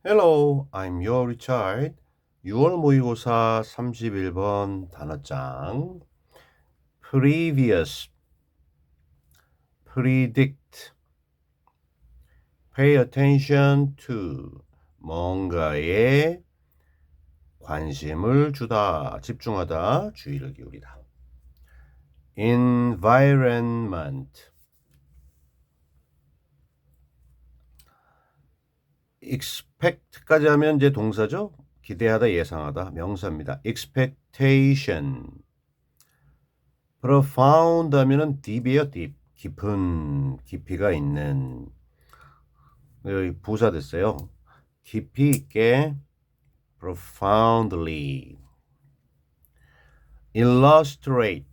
Hello, I'm your Richard. 6월 모의고사 31번 단어장. Previous, predict, pay attention to. 뭔가에 관심을 주다, 집중하다, 주의를 기울이다. Environment, expect까지 하면 이제 동사죠. 기대하다, 예상하다, 명사입니다. expectation. profound 하면은 deep이에요, deep. 깊은, 깊이가 있는. 여기 부사 됐어요. 깊이 있게, profoundly. illustrate.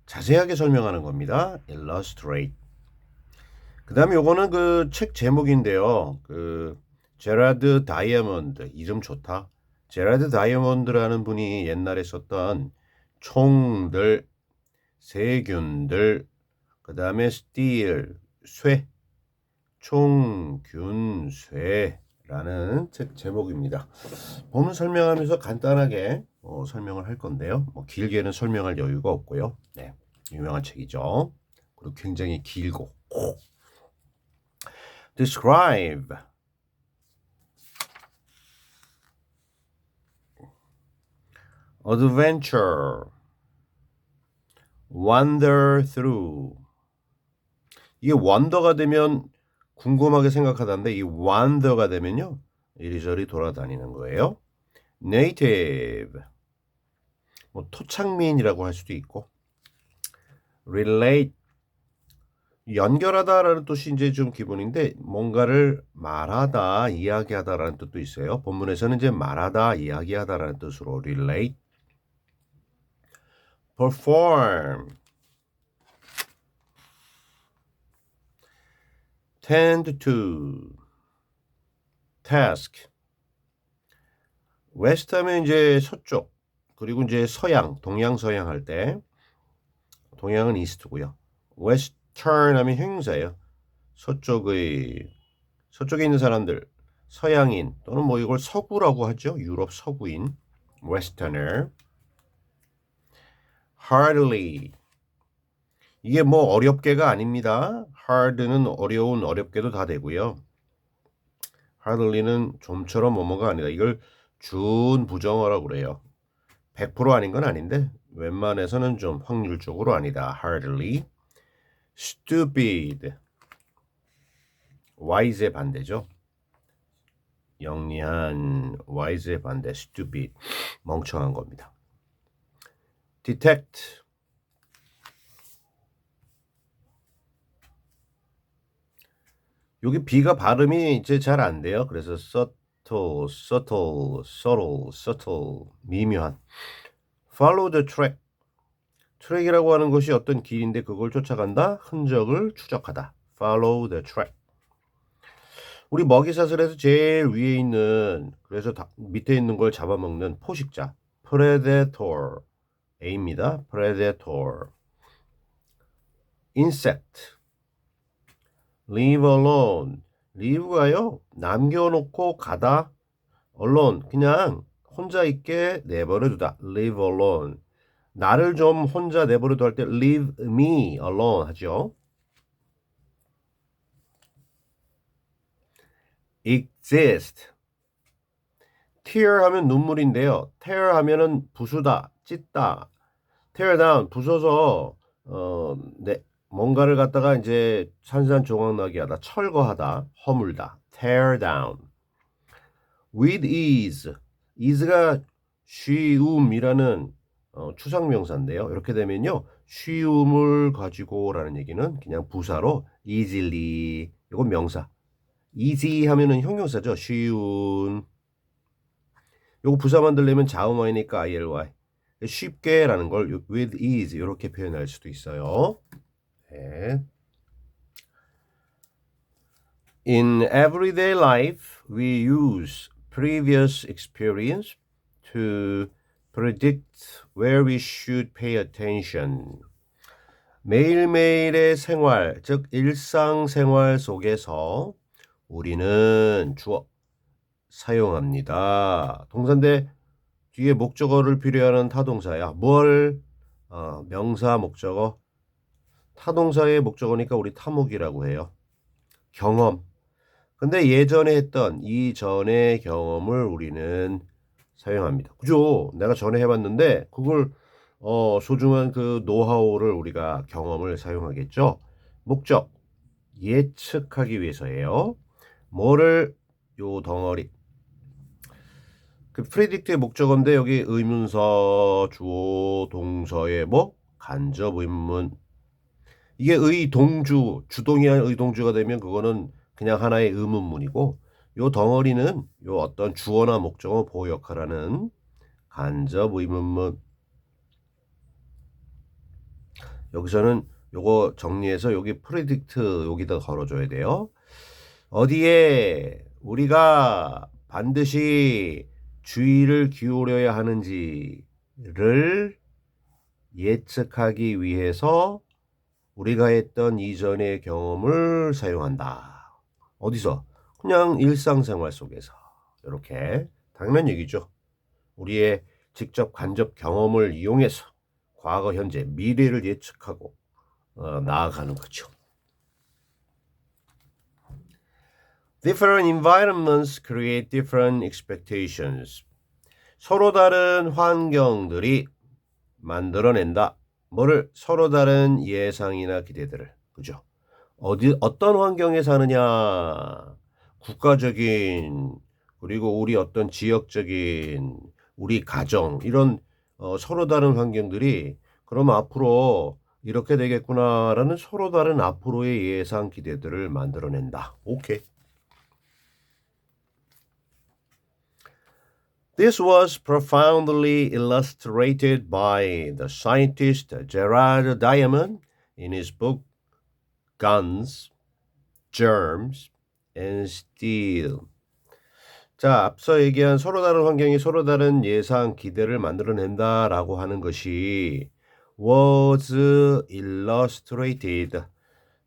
자세하게 설명하는 겁니다. illustrate. 그 다음에 요거는 그 책 제목인데요. 제라드 다이아몬드. 이름 좋다. 제라드 다이아몬드라는 분이 옛날에 썼던 총들, 세균들, 그 다음에 스틸, 쇠, 총균쇠라는 책 제목입니다. 본문 설명하면서 간단하게 설명을 할 건데요. 길게는 설명할 여유가 없고요. 네, 유명한 책이죠. 그리고 굉장히 길고. Describe. Adventure. Wander through. 이게 원더가 되면 궁금하게 생각하다는데 이 wander가 되면요. 이리저리 돌아다니는 거예요. Native. 토착민이라고 할 수도 있고. Relate. 연결하다라는 뜻이 이제 좀 기본인데 뭔가를 말하다, 이야기하다라는 뜻도 있어요. 본문에서는 이제 말하다, 이야기하다라는 뜻으로 relate. Perform. Tend to. Task. West 하면 이제 서쪽, 그리고 이제 서양, 동양, 서양 할 때 동양은 이스트고요. Western 하면 형용사예요. 서쪽에 있는 사람들, 서양인 또는 이걸 서구라고 하죠. 유럽 서구인, Westerner. Hardly. 이게 어렵게가 아닙니다. hard는 어려운, 어렵게도 다 되고요. hardly는 좀처럼 뭐뭐가 아니다. 이걸 준부정어라고 그래요. 100% 아닌 건 아닌데 웬만해서는 좀 확률적으로 아니다. hardly. Stupid. wise의 반대죠. 영리한, wise의 반대, stupid. 멍청한 겁니다. Detect. 여기 B가 발음이 이제 잘 안 돼요. 그래서 subtle, 미묘한. Follow the track. 트랙이라고 하는 것이 어떤 길인데 그걸 쫓아간다. 흔적을 추적하다. Follow the track. 우리 먹이사슬에서 제일 위에 있는, 그래서 밑에 있는 걸 잡아먹는 포식자. Predator. A입니다. Predator. Insect. Leave alone. leave가요. 남겨놓고 가다. alone. 그냥 혼자 있게 내버려두다. leave alone. 나를 좀 혼자 내버려둬 할 때 leave me alone 하죠. exist. tear 하면 눈물인데요. tear 하면은 부수다, 찢다. tear down 부숴서 뭔가를 갖다가 이제 산산조각나게 하다, 철거하다, 허물다. tear down. with ease. ease가 쉬움이라는 추상명사인데요. 이렇게 되면요. 쉬움을 가지고라는 얘기는 그냥 부사로 easily. 이건 명사. easy 하면은 형용사죠. 쉬운. 요거 부사 만들려면 자음어이니까 ILY. 쉽게라는 걸 with ease 이렇게 표현할 수도 있어요. 네. In everyday life, we use previous experience to predict where we should pay attention. 매일매일의 생활, 즉 일상생활 속에서 우리는 주어 사용합니다. 동사인데 뒤에 목적어를 필요하는 타동사야. 뭘? 명사 목적어. 타동사의 목적어니까 우리 타목이라고 해요. 경험. 근데 예전에 했던 이전의 경험을 우리는 사용합니다. 그죠? 내가 전에 해봤는데 그걸 소중한 그 노하우를 우리가 경험을 사용하겠죠. 목적 예측하기 위해서예요. 뭐를 요 덩어리 그 predict의 목적어인데 여기 의문사 주어 동사의 뭐 간접 의문 이게 의동주 주동이한 의동주가 되면 그거는 그냥 하나의 의문문이고 요 덩어리는 요 어떤 주어나 목적어 보호 역할하는 간접 의문문 여기서는 요거 정리해서 여기 predict 여기다 걸어줘야 돼요. 어디에 우리가 반드시 주의를 기울여야 하는지를 예측하기 위해서 우리가 했던 이전의 경험을 사용한다. 어디서? 그냥 일상생활 속에서. 이렇게 당연한 얘기죠. 우리의 직접 간접 경험을 이용해서 과거, 현재, 미래를 예측하고 나아가는 거죠. Different environments create different expectations. 서로 다른 환경들이 만들어낸다. 뭐를? 서로 다른 예상이나 기대들을. 그죠? 어떤 환경에 사느냐. 국가적인 그리고 우리 어떤 지역적인 우리 가정 이런 서로 다른 환경들이 그럼 앞으로 이렇게 되겠구나라는 서로 다른 앞으로의 예상 기대들을 만들어낸다. 오케이. This was profoundly illustrated by the scientist Gerard Diamond in his book Guns, Germs, and Steel. 자, 앞서 얘기한 서로 다른 환경이 서로 다른 예상 기대를 만들어낸다라고 하는 것이 was illustrated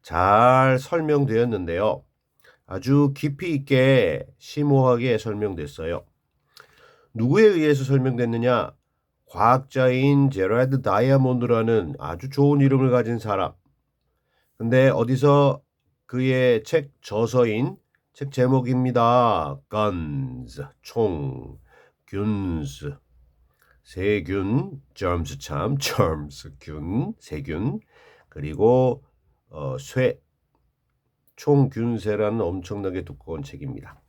잘 설명되었는데요. 아주 깊이 있게 심오하게 설명됐어요. 누구에 의해서 설명됐느냐? 과학자인 제라드 다이아몬드라는 아주 좋은 이름을 가진 사람. 근데 어디서 그의 책 저서인 책 제목입니다. Guns, 총, 균스, 세균, germs 참, germs, 균, 세균, 그리고 쇠, 총균세라는 엄청나게 두꺼운 책입니다.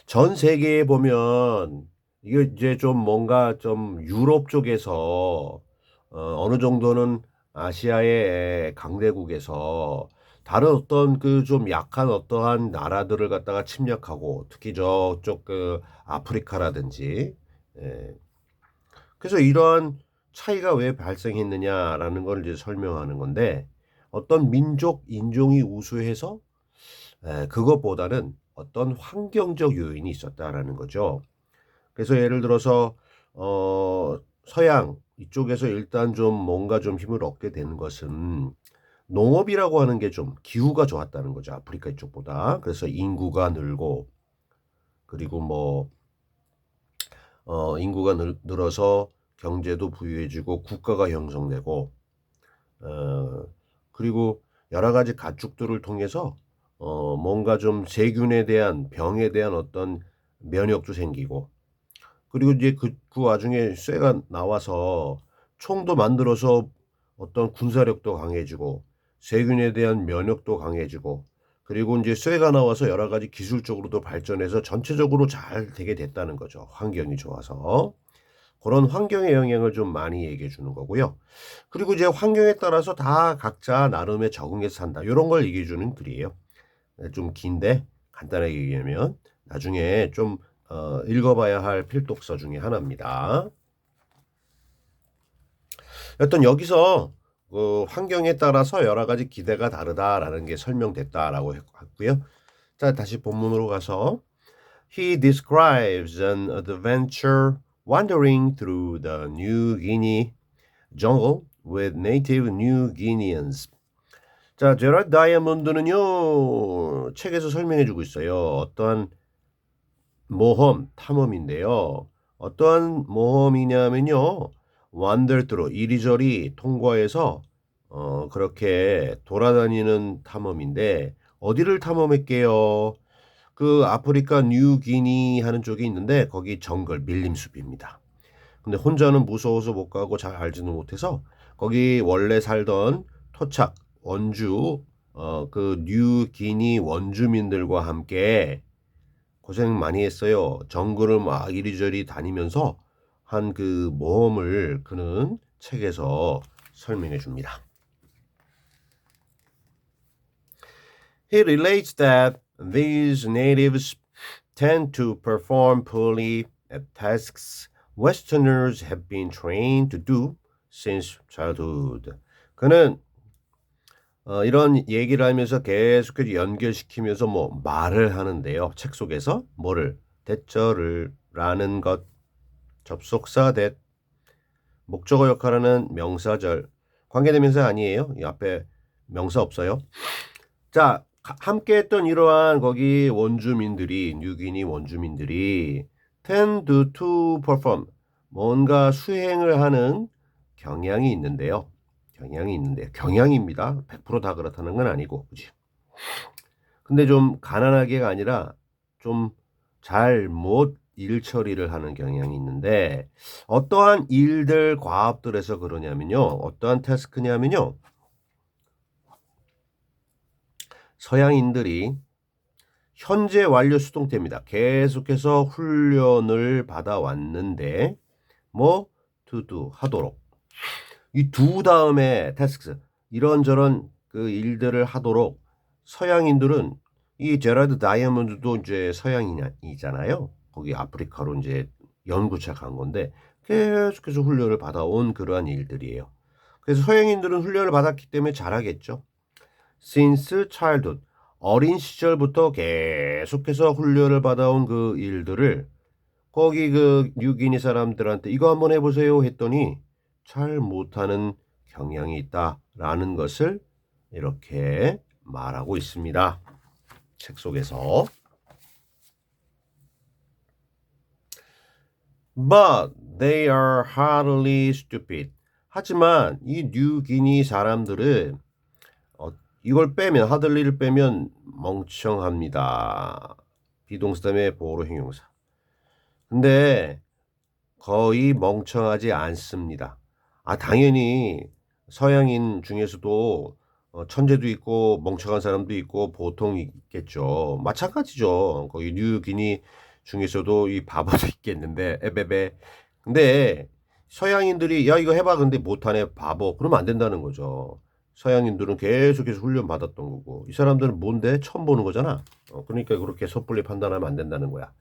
전 세계에 보면 이게 이제 좀 뭔가 좀 유럽 쪽에서 어느 정도는 아시아의 강대국에서 다른 어떤 그 좀 약한 어떠한 나라들을 갖다가 침략하고 특히 저쪽 그 아프리카라든지 예. 그래서 이러한 차이가 왜 발생했느냐라는 걸 이제 설명하는 건데 어떤 민족 인종이 우수해서 그것보다는 어떤 환경적 요인이 있었다라는 거죠. 그래서 예를 들어서 서양 이쪽에서 일단 좀 뭔가 좀 힘을 얻게 되는 것은 농업이라고 하는 게 좀 기후가 좋았다는 거죠. 아프리카 이쪽보다. 그래서 인구가 늘고 그리고 뭐 인구가 늘어서 경제도 부유해지고 국가가 형성되고 그리고 여러 가지 가축들을 통해서 뭔가 좀 세균에 대한 병에 대한 어떤 면역도 생기고 그리고 이제 그 와중에 쇠가 나와서 총도 만들어서 어떤 군사력도 강해지고 세균에 대한 면역도 강해지고 그리고 이제 쇠가 나와서 여러 가지 기술적으로도 발전해서 전체적으로 잘 되게 됐다는 거죠. 환경이 좋아서. 그런 환경의 영향을 좀 많이 얘기해 주는 거고요. 그리고 이제 환경에 따라서 다 각자 나름의 적응해서 산다. 이런 걸 얘기해 주는 글이에요. 좀 긴데 간단하게 얘기하면 나중에 좀 읽어봐야 할 필독서 중에 하나입니다. 여튼 여기서 환경에 따라서 여러 가지 기대가 다르다라는 게 설명됐다라고 했고요. 자, 다시 본문으로 가서 He describes an adventure wandering through the New Guinea jungle with native New Guineans. 자, 제라드 다이아몬드는요 책에서 설명해주고 있어요. 어떠한 모험, 탐험인데요. 어떠한 모험이냐면요. wander through, 이리저리 통과해서 그렇게 돌아다니는 탐험인데 어디를 탐험할게요? 그 아프리카 뉴기니 하는 쪽이 있는데 거기 정글 밀림숲입니다. 근데 혼자는 무서워서 못 가고 잘 알지는 못해서 거기 원래 살던 토착 원주 그 뉴기니 원주민들과 함께 고생 많이 했어요. 정글을 막 이리저리 다니면서 한 그 모험을 그는 책에서 설명해 줍니다. He relates that these natives tend to perform poorly at tasks Westerners have been trained to do since childhood. 그는 이런 얘기를 하면서 계속해서 연결시키면서 뭐 말을 하는데요. 책 속에서 뭐를 대절을 라는 것 접속사 that 목적어 역할하는 명사절 관계대명사 아니에요. 이 앞에 명사 없어요. 자, 함께 했던 이러한 거기 원주민들이 뉴기니 원주민들이 tend to perform 뭔가 수행을 하는 경향이 있는데요. 경향입니다. 100%다 그렇다는 건 아니고, 그지? 근데 좀 가난하게가 아니라 좀 잘못 일 처리를 하는 경향이 있는데 어떠한 일들 과업들에서 그러냐면요. 어떠한 태스크냐면요. 서양인들이 현재 완료 수동태입니다. 계속해서 훈련을 받아왔는데 뭐 to do 하도록 이 두 다음에 tasks 이런저런 그 일들을 하도록 서양인들은 이 제라드 다이아몬드도 이제 서양인이잖아요. 거기 아프리카로 이제 연구차 간 건데 계속해서 훈련을 받아온 그러한 일들이에요. 그래서 서양인들은 훈련을 받았기 때문에 잘하겠죠. Since childhood 어린 시절부터 계속해서 훈련을 받아온 그 일들을 거기 그 뉴기니 사람들한테 이거 한번 해보세요 했더니 잘 못하는 경향이 있다라는 것을 이렇게 말하고 있습니다. 책 속에서. But they are hardly stupid. 하지만 이 뉴기니 사람들은 이걸 빼면 hardly를 빼면 멍청합니다. 비동사다음에 보호로 형용사. 근데 거의 멍청하지 않습니다. 당연히 서양인 중에서도 천재도 있고 멍청한 사람도 있고 보통 있겠죠. 마찬가지죠. 거기 뉴기니 중에서도 이 바보도 있겠는데 에베베. 근데 서양인들이 야 이거 해봐 근데 못하네 바보 그러면 안 된다는 거죠. 서양인들은 계속해서 훈련 받았던 거고 이 사람들은 뭔데 처음 보는 거잖아. 그러니까 그렇게 섣불리 판단하면 안 된다는 거야.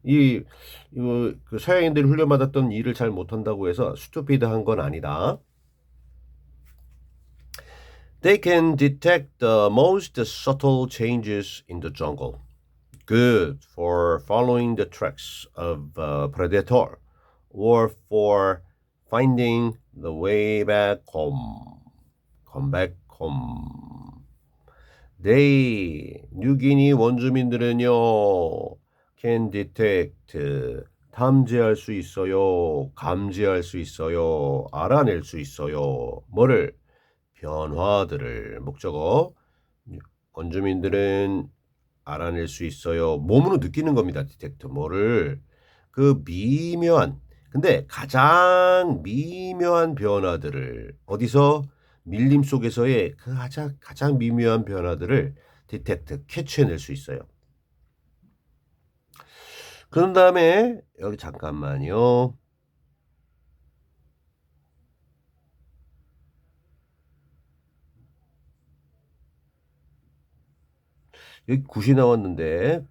그 서양인들이 훈련받았던 일을 잘 못한다고 해서 스투피드한 건 아니다. They can detect the most subtle changes in the jungle. Good for following the tracks of a predator or for finding the way back home. Come back home. They, 뉴기니 원주민들은요, can detect, 탐지할 수 있어요. 감지할 수 있어요. 알아낼 수 있어요. 뭐를? 변화들을. 목적어. 원주민들은 알아낼 수 있어요. 몸으로 느끼는 겁니다. 디텍터. 뭐를? 그 미묘한, 근데 가장 미묘한 변화들을 어디서? 밀림 속에서의 그 가장 미묘한 변화들을 디텍트, 캐치해낼 수 있어요. 그런 다음에 여기 잠깐만요. 여기 굿이 나왔는데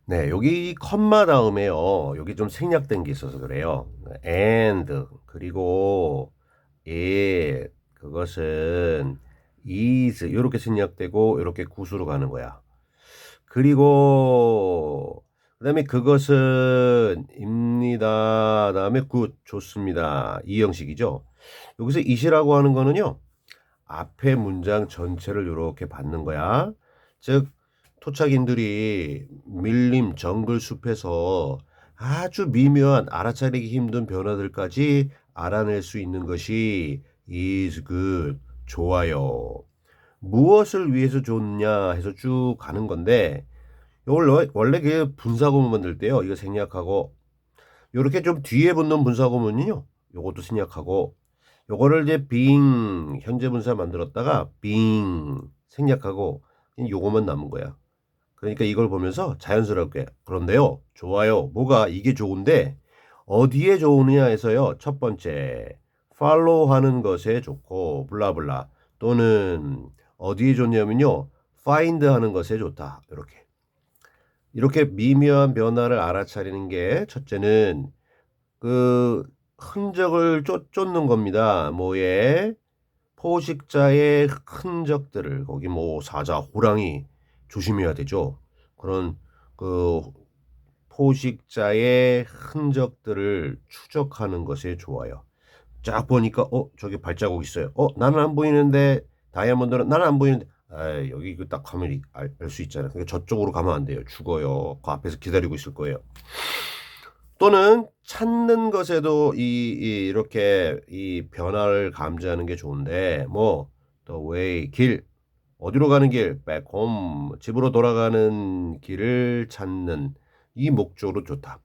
네, 여기 컴마 다음에요. 여기 좀 생략된 게 있어서 그래요. and 그리고 it 그것은 is 이렇게 생략되고 이렇게 굿으로 가는 거야. 그리고 그다음에 그것은 입니다. 다음에 굿 좋습니다. 이 형식이죠. 여기서 it이라고 하는 거는요. 앞에 문장 전체를 이렇게 받는 거야. 즉 토착인들이 밀림 정글 숲에서 아주 미묘한 알아차리기 힘든 변화들까지 알아낼 수 있는 것이 is good, 좋아요. 무엇을 위해서 좋냐 해서 쭉 가는 건데 이걸 원래 그 분사구문 만들 때요. 이거 생략하고 요렇게 좀 뒤에 붙는 분사구문은요. 요것도 생략하고 요거를 이제 being 현재 분사 만들었다가 being 생략하고 요거만 남은 거야. 그러니까 이걸 보면서 자연스럽게 그런데요. 좋아요. 뭐가 이게 좋은데 어디에 좋으냐 해서요. 첫 번째 follow 하는 것에 좋고 블라블라 또는 어디에 좋냐면요. find 하는 것에 좋다. 이렇게 미묘한 변화를 알아차리는 게 첫째는 그 흔적을 쫓는 겁니다. 뭐에 포식자의 흔적들을 거기 뭐 사자, 호랑이 조심해야 되죠. 그런 그 포식자의 흔적들을 추적하는 것에 좋아요. 쫙 보니까 저기 발자국 있어요. 나는 안 보이는데 다이아몬드는 나는 안 보이는데 여기 딱 가면 알 수 있잖아요. 그러니까 저쪽으로 가면 안 돼요. 죽어요. 그 앞에서 기다리고 있을 거예요. 또는 찾는 것에도 이렇게 이 변화를 감지하는 게 좋은데 뭐 the way 길 어디로 가는 길 back home 집으로 돌아가는 길을 찾는 이 목적으로 좋다.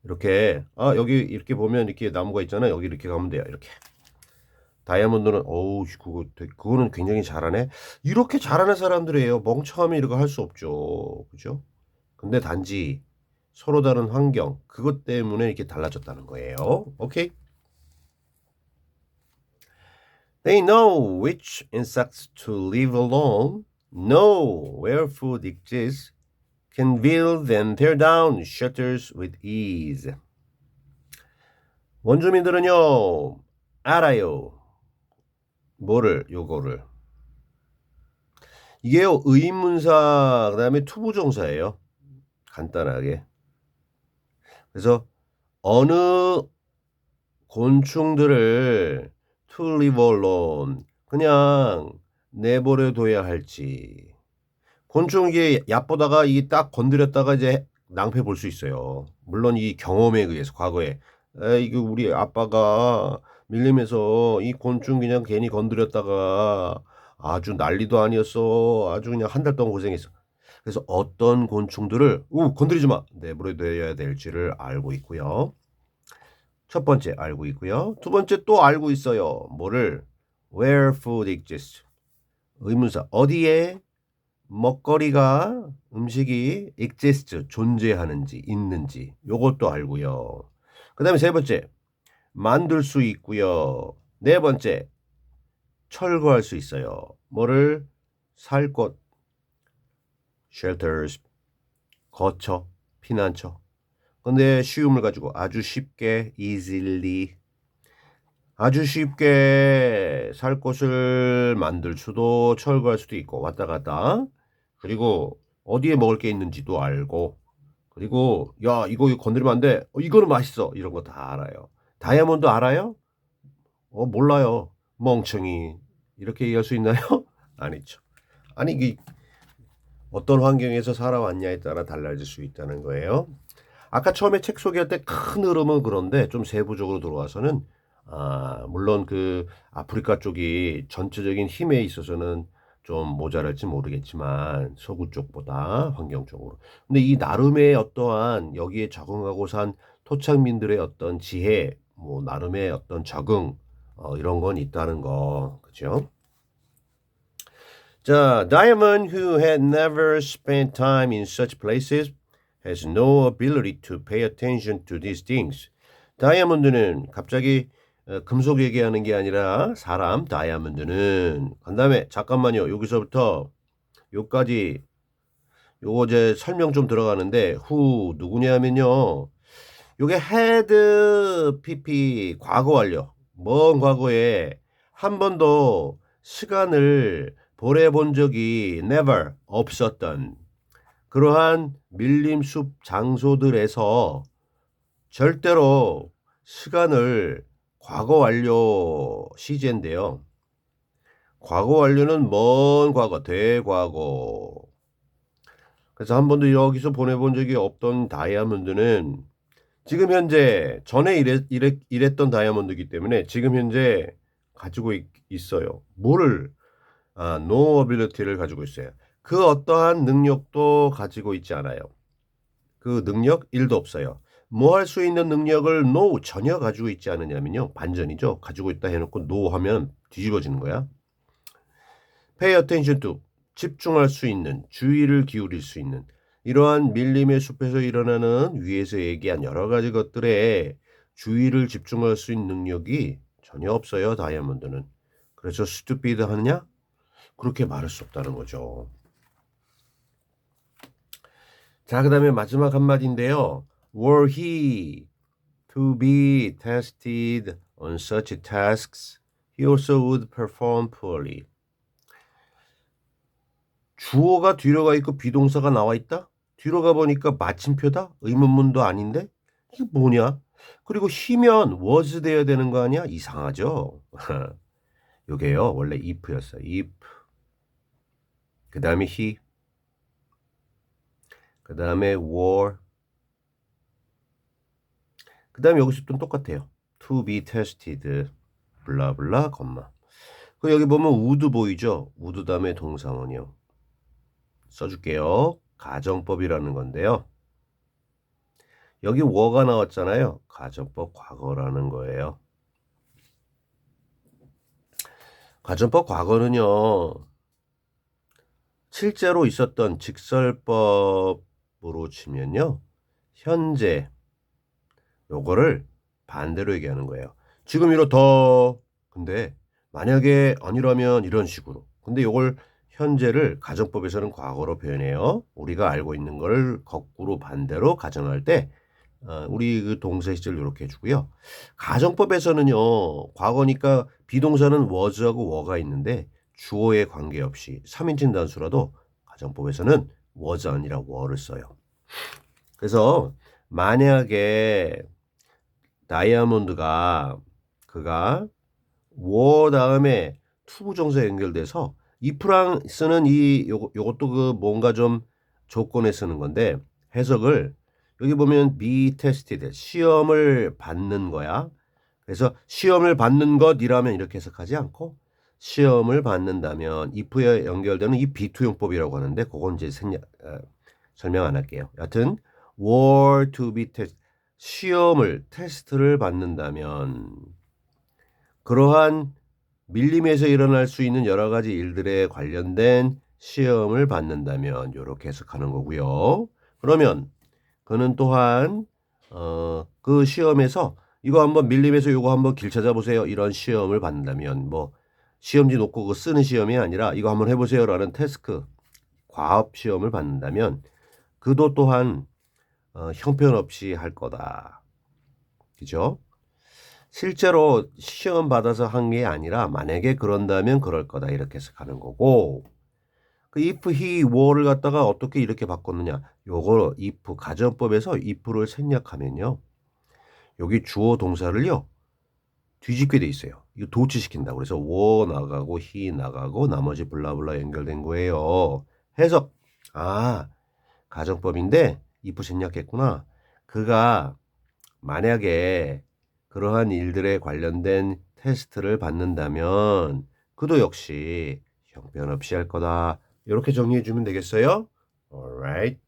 이렇게 여기 이렇게 보면 이렇게 나무가 있잖아요. 여기 이렇게 가면 돼요. 이렇게 다이아몬드는 어우 그거는 굉장히 잘하네. 이렇게 잘하는 사람들이에요. 멍청하면 이런 거 할 수 없죠. 그죠? 근데 단지 서로 다른 환경 그것 때문에 이렇게 달라졌다는 거예요. 오케이. They know which insects to leave alone, know where food exists, can build and tear down shelters with ease. 원주민들은요 알아요. 뭐를 요거를 이게요 의문사 그다음에 투부정사예요. 간단하게. 그래서 어느 곤충들을 to leave alone 그냥 내버려 둬야 할지. 곤충 이게 얕보다가 이게 딱 건드렸다가 이제 낭패 볼 수 있어요. 물론 이 경험에 의해서 과거에 이거 우리 아빠가 밀림에서 이 곤충 그냥 괜히 건드렸다가 아주 난리도 아니었어. 아주 그냥 한 달 동안 고생했어. 그래서 어떤 곤충들을 건드리지 마. 내버려 둬야 될지를 알고 있고요. 첫 번째 알고 있고요. 두 번째 또 알고 있어요. 뭐를? Where food exists. 의문사 어디에 먹거리가 음식이 exist 존재하는지 있는지 요것도 알고요. 그다음에 세 번째 만들 수 있고요. 네 번째 철거할 수 있어요. 뭐를? 살 곳 shelters 거처 피난처. 근데 쉬움을 가지고 아주 쉽게 easily 아주 쉽게 살 곳을 만들 수도 철거할 수도 있고 왔다 갔다. 그리고 어디에 먹을 게 있는지도 알고 그리고 야 이거 건드리면 안 돼. 이거는 맛있어. 이런 거 다 알아요. 다이아몬드 알아요? 몰라요. 멍청이. 이렇게 얘기할 수 있나요? 아니죠. 아니 이게 어떤 환경에서 살아왔냐에 따라 달라질 수 있다는 거예요. 아까 처음에 책 소개할 때 큰 흐름은 그런데 좀 세부적으로 들어와서는 물론 그 아프리카 쪽이 전체적인 힘에 있어서는 좀 모자랄지 모르겠지만 서구 쪽보다 환경적으로. 근데 이 나름의 어떠한 여기에 적응하고 산 토착민들의 어떤 지혜, 뭐 나름의 어떤 적응 이런 건 있다는 거. 그죠? 자, Diamond, who had never spent time in such places, has no ability to pay attention to these things. 다이아몬드는 갑자기 금속 얘기하는 게 아니라 사람 다이아몬드는 그 다음에 잠깐만요. 여기서부터 요까지 요거 이제 설명 좀 들어가는데 who 누구냐면요. 요게 had pp 과거 완료. 먼 과거에 한 번도 시간을 보내본 적이 never 없었던 그러한 밀림숲 장소들에서 절대로 시간을 과거 완료 시제인데요. 과거 완료는 먼 과거, 대과거. 그래서 한 번도 여기서 보내본 적이 없던 다이아몬드는 지금 현재 전에 이랬던 다이아몬드이기 때문에 지금 현재 가지고 있어요. 뭐를? no ability를 가지고 있어요. 그 어떠한 능력도 가지고 있지 않아요. 그 능력 1도 없어요. 뭐 할 수 있는 능력을 no 전혀 가지고 있지 않느냐면요. 반전이죠. 가지고 있다 해놓고 no 하면 뒤집어지는 거야. pay attention to 집중할 수 있는, 주의를 기울일 수 있는 이러한 밀림의 숲에서 일어나는 위에서 얘기한 여러 가지 것들에 주의를 집중할 수 있는 능력이 전혀 없어요. 다이아몬드는. 그래서 stupid 하느냐? 그렇게 말할 수 없다는 거죠. 자, 그 다음에 마지막 한마디인데요. Were he to be tested on such tasks, he also would perform poorly. 주어가 뒤로 가 있고 비동사가 나와 있다? 뒤로 가 보니까 마침표다? 의문문도 아닌데? 이게 뭐냐? 그리고 he면 was 돼야 되는 거 아니야? 이상하죠? 요게요. 원래 if였어요. if. 그 다음에 he. 그 다음에 were. 그 다음에 여기서 또 똑같아요. to be tested. 블라블라, 콤마. 그 여기 보면 would 보이죠? would 다음에 동사원이요. 써줄게요. 가정법이라는 건데요. 여기 were가 나왔잖아요. 가정법 과거라는 거예요. 가정법 과거는요. 실제로 있었던 직설법으로 치면요. 현재 요거를 반대로 얘기하는 거예요. 지금 이렇다. 근데 만약에 아니라면 이런 식으로. 근데 요걸 현재를 가정법에서는 과거로 표현해요. 우리가 알고 있는 걸 거꾸로 반대로 가정할 때 우리 그 동사 시절 이렇게 해주고요. 가정법에서는요. 과거니까 비동사는 was하고 were가 있는데 주어에 관계없이 3인칭 단수라도 가정법에서는 was 아니라 were를 써요. 그래서 만약에 다이아몬드가 그가 were 다음에 to 부정사에 연결돼서 if랑 쓰는 요것도 그 뭔가 좀 조건에 쓰는 건데 해석을 여기 보면 be tested 시험을 받는 거야. 그래서 시험을 받는 것이라면 이렇게 해석하지 않고 시험을 받는다면 if에 연결되는 이 비투용법이라고 하는데 그건 이제 설명 안 할게요. 여하튼 were to be tested 시험을 테스트를 받는다면 그러한 밀림에서 일어날 수 있는 여러 가지 일들에 관련된 시험을 받는다면 이렇게 해석하는 거고요. 그러면 그는 또한 그 시험에서 이거 한번 밀림에서 이거 한번 길 찾아보세요. 이런 시험을 받는다면 뭐 시험지 놓고 그 쓰는 시험이 아니라 이거 한번 해보세요라는 태스크 과업 시험을 받는다면 그도 또한 형편없이 할 거다. 그죠? 실제로 시험 받아서 한 게 아니라 만약에 그런다면 그럴 거다 이렇게 해석하는 거고 그 if, he, were를 갖다가 어떻게 이렇게 바꿨느냐 요거 if 가정법에서 if를 생략하면요 여기 주어 동사를요 뒤집게 돼 있어요. 이거 도치시킨다. 그래서 were 나가고 he 나가고 나머지 블라블라 연결된 거예요. 해석 가정법인데 if 생략했구나. 그가 만약에 그러한 일들에 관련된 테스트를 받는다면 그도 역시 형편없이 할 거다. 이렇게 정리해 주면 되겠어요? Alright.